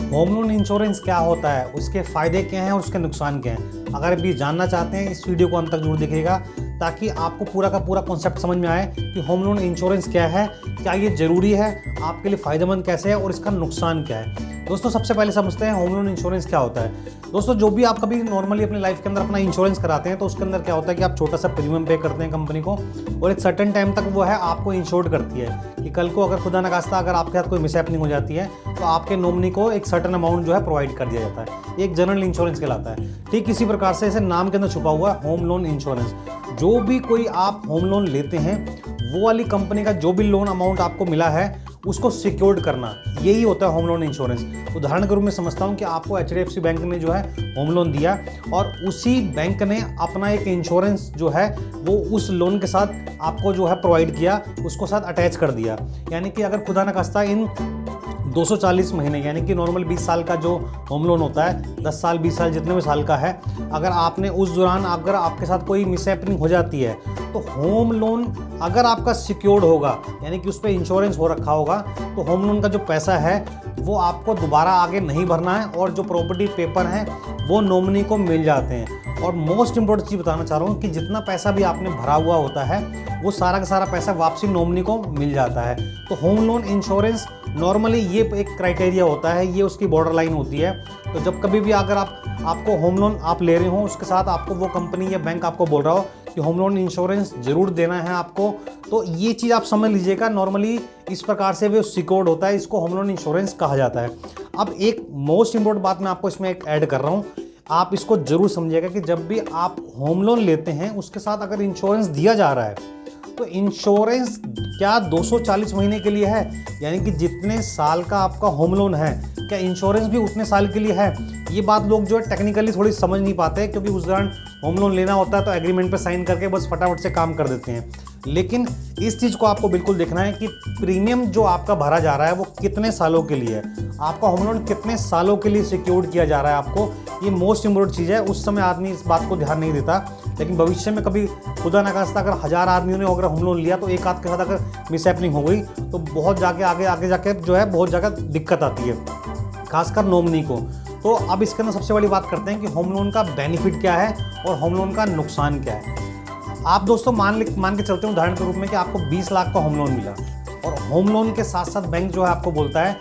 Home loan insurance क्या होता है, उसके फ़ायदे क्या हैं और उसके नुकसान क्या हैं। अगर आप ये जानना चाहते हैं इस वीडियो को अंत तक जरूर देखिएगा ताकि आपको पूरा का पूरा कॉन्सेप्ट समझ में आए कि होम लोन इंश्योरेंस क्या है, क्या ये ज़रूरी है, आपके लिए फ़ायदेमंद कैसे है और इसका नुकसान क्या है। दोस्तों सबसे पहले समझते हैं होम लोन इंश्योरेंस क्या होता है। दोस्तों जो भी आप कभी नॉर्मली अपनी लाइफ के अंदर अपना इंश्योरेंस कराते हैं तो उसके अंदर क्या होता है कि आप छोटा सा प्रीमियम पे करते हैं कंपनी को और एक सर्टेन टाइम तक वो है आपको इंश्योर्ड करती है कि कल को अगर खुदा न खास्ता अगर आपके साथ कोई मिसहैपनिंग हो जाती है तो आपके नॉमिनी को एक सर्टेन अमाउंट जो है प्रोवाइड कर दिया जाता है। एक जनरल इंश्योरेंस कहलाता है। ठीक इसी प्रकार से इसे नाम के अंदर छुपा हुआ है होम लोन इंश्योरेंस। जो भी कोई आप होम लोन लेते हैं वो वाली कंपनी का जो भी लोन अमाउंट आपको मिला है उसको सिक्योर्ड करना, यही होता है होम लोन इंश्योरेंस। उदाहरण के रूप में समझता हूँ कि आपको HDFC बैंक ने जो है होम लोन दिया और उसी बैंक ने अपना एक इंश्योरेंस जो है वो उस लोन के साथ आपको जो है प्रोवाइड किया, उसको साथ अटैच कर दिया। यानी कि अगर खुदा न खास्ता इन 240 महीने यानी कि नॉर्मल 20 साल का जो होम लोन होता है, 10 साल 20 साल जितने भी साल का है, अगर आपने उस दौरान अगर आपके साथ कोई मिसहैपनिंग हो जाती है तो होम लोन अगर आपका सिक्योर्ड होगा यानी कि उस पर इंश्योरेंस हो रखा होगा तो होम लोन का जो पैसा है वो आपको दोबारा आगे नहीं भरना है और जो प्रॉपर्टी पेपर हैं वो नॉमिनी को मिल जाते हैं। और मोस्ट इंपॉर्टेंट चीज़ बताना चाह रहा हूँ कि जितना पैसा भी आपने भरा हुआ होता है वो सारा का सारा पैसा वापसी नॉमिनी को मिल जाता है। तो होम लोन इंश्योरेंस नॉर्मली ये एक क्राइटेरिया होता है, ये उसकी बॉर्डर लाइन होती है। तो जब कभी भी अगर आपको होम लोन आप ले रहे हो उसके साथ आपको वो कंपनी या बैंक आपको बोल रहा हो कि होम लोन इंश्योरेंस जरूर देना है आपको, तो ये चीज़ आप समझ लीजिएगा। नॉर्मली इस प्रकार से वो सिक्योर्ड होता है, इसको होम लोन इंश्योरेंस कहा जाता है। अब एक मोस्ट इंपॉर्टेंट बात मैं आपको इसमें एक ऐड कर रहा हूँ, आप इसको जरूर समझिएगा कि जब भी आप होम लोन लेते हैं उसके साथ अगर इंश्योरेंस दिया जा रहा है तो इंश्योरेंस क्या 240 महीने के लिए है, यानी कि जितने साल का आपका होम लोन है क्या इंश्योरेंस भी उतने साल के लिए है। ये बात लोग जो है टेक्निकली थोड़ी समझ नहीं पाते क्योंकि उस दौरान होम लोन लेना होता है तो एग्रीमेंट पे साइन करके बस फटाफट से काम कर देते हैं। लेकिन इस चीज़ को आपको बिल्कुल देखना है कि प्रीमियम जो आपका भरा जा रहा है वो कितने सालों के लिए है, आपका होम लोन कितने सालों के लिए सिक्योर्ड किया जा रहा है आपको, ये मोस्ट इंपॉर्टेंट चीज़ है। उस समय आदमी इस बात को ध्यान नहीं देता, लेकिन भविष्य में कभी खुदा न खास्ता अगर 1000 आदमियों ने अगर होम लोन लिया तो एक आध के साथ अगर मिसहैपनिंग हो गई तो बहुत जाके आगे जाके जो है बहुत जगह दिक्कत आती है, खासकर नॉमिनी को। तो अब इसके अंदर सबसे बड़ी बात करते हैं कि होम लोन का बेनिफिट क्या है और होम लोन का नुकसान क्या है। आप दोस्तों मान के चलते हैं उदाहरण के रूप में कि आपको 20 लाख का होम लोन मिला और होम लोन के साथ साथ बैंक जो है आपको बोलता है,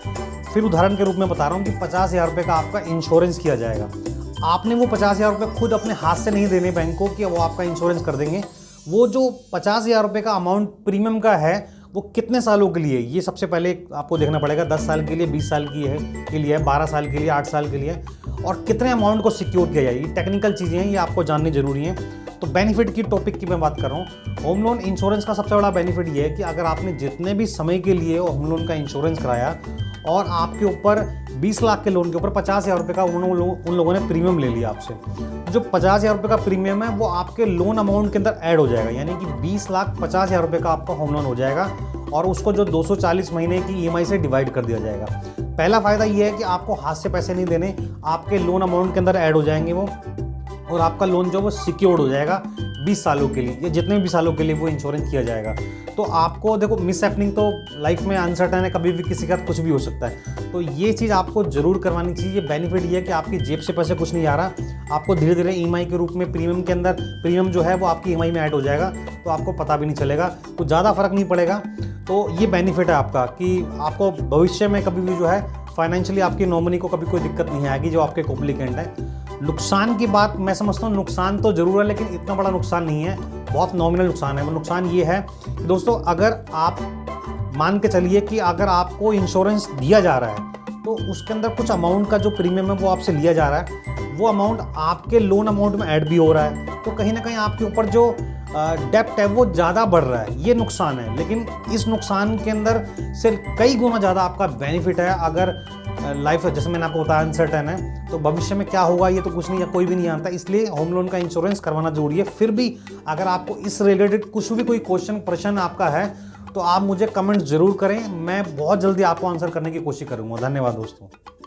फिर उदाहरण के रूप में बता रहा हूँ कि 50,000 रुपये का आपका इंश्योरेंस किया जाएगा। आपने वो 50,000 रुपये खुद अपने हाथ से नहीं देने बैंक को कि वो आपका इंश्योरेंस कर देंगे। वो जो 50,000 रुपये का अमाउंट प्रीमियम का है वो कितने सालों के लिए, ये सबसे पहले आपको देखना पड़ेगा। 10 साल के लिए, 20 साल के लिए, 12 साल के लिए, 8 साल के लिए, और कितने अमाउंट को सिक्योर किया जाए। ये टेक्निकल चीज़ें हैं, ये आपको जाननी जरूरी हैं। तो बेनिफिट की टॉपिक की मैं बात कर रहा हूँ। होम लोन इंश्योरेंस का सबसे बड़ा बेनिफिट ये है कि अगर आपने जितने भी समय के लिए होम लोन का इंश्योरेंस कराया और आपके ऊपर 20 लाख के लोन के ऊपर 50,000 रुपये का उन लोगों ने प्रीमियम ले लिया आपसे, जो 50,000 रुपये का प्रीमियम है वो आपके लोन अमाउंट के अंदर ऐड हो जाएगा। यानी कि 20,50,000 रुपये का आपका होम लोन हो जाएगा और उसको जो 240 महीने की EMI से डिवाइड कर दिया जाएगा। पहला फ़ायदा ये है कि आपको हाथ से पैसे नहीं देने, आपके लोन अमाउंट के अंदर ऐड हो जाएंगे वो, और आपका लोन जो वो सिक्योर्ड हो जाएगा 20 सालों के लिए, या जितने भी सालों के लिए वो इंश्योरेंस किया जाएगा। तो आपको देखो मिसहैपनिंग तो लाइफ में अनसर्टेन है, कभी भी किसी का कुछ भी हो सकता है। तो ये चीज़ आपको ज़रूर करवानी चाहिए। बेनिफिट ये है कि आपकी जेब से पैसे कुछ नहीं आ रहा, आपको धीरे धीरे EMI के रूप में प्रीमियम के अंदर प्रीमियम जो है वो आपकी EMI में ऐड हो जाएगा, तो आपको पता भी नहीं चलेगा, कुछ ज़्यादा फर्क नहीं पड़ेगा। तो ये बेनिफिट है आपका कि आपको भविष्य में कभी भी जो है फाइनेंशियली आपकी नॉमिनी को कभी कोई दिक्कत नहीं आएगी जो आपके कॉम्प्लिकेंट है। नुकसान की बात मैं समझता हूँ नुकसान तो ज़रूर है, लेकिन इतना बड़ा नुकसान नहीं है, बहुत नॉमिनल नुकसान है। वो नुकसान ये है कि दोस्तों अगर आप मान के चलिए कि अगर आपको इंश्योरेंस दिया जा रहा है तो उसके अंदर कुछ अमाउंट का जो प्रीमियम है वो आपसे लिया जा रहा है, वो अमाउंट आपके लोन अमाउंट में ऐड भी हो रहा है, तो कहीं ना कहीं आपके ऊपर जो डेप्ट है वो ज़्यादा बढ़ रहा है, ये नुकसान है। लेकिन इस नुकसान के अंदर से कई गुना ज़्यादा आपका बेनिफिट है। अगर लाइफ जैसे मैंने आपको बताया अनसर्टेन है, तो भविष्य में क्या होगा ये तो कुछ नहीं है, कोई भी नहीं जानता, इसलिए होम लोन का इंश्योरेंस करवाना जरूरी है। फिर भी अगर आपको इस रिलेटेड कुछ भी कोई प्रश्न आपका है तो आप मुझे कमेंट जरूर करें, मैं बहुत जल्दी आपको आंसर करने की कोशिश करूँगा। धन्यवाद दोस्तों।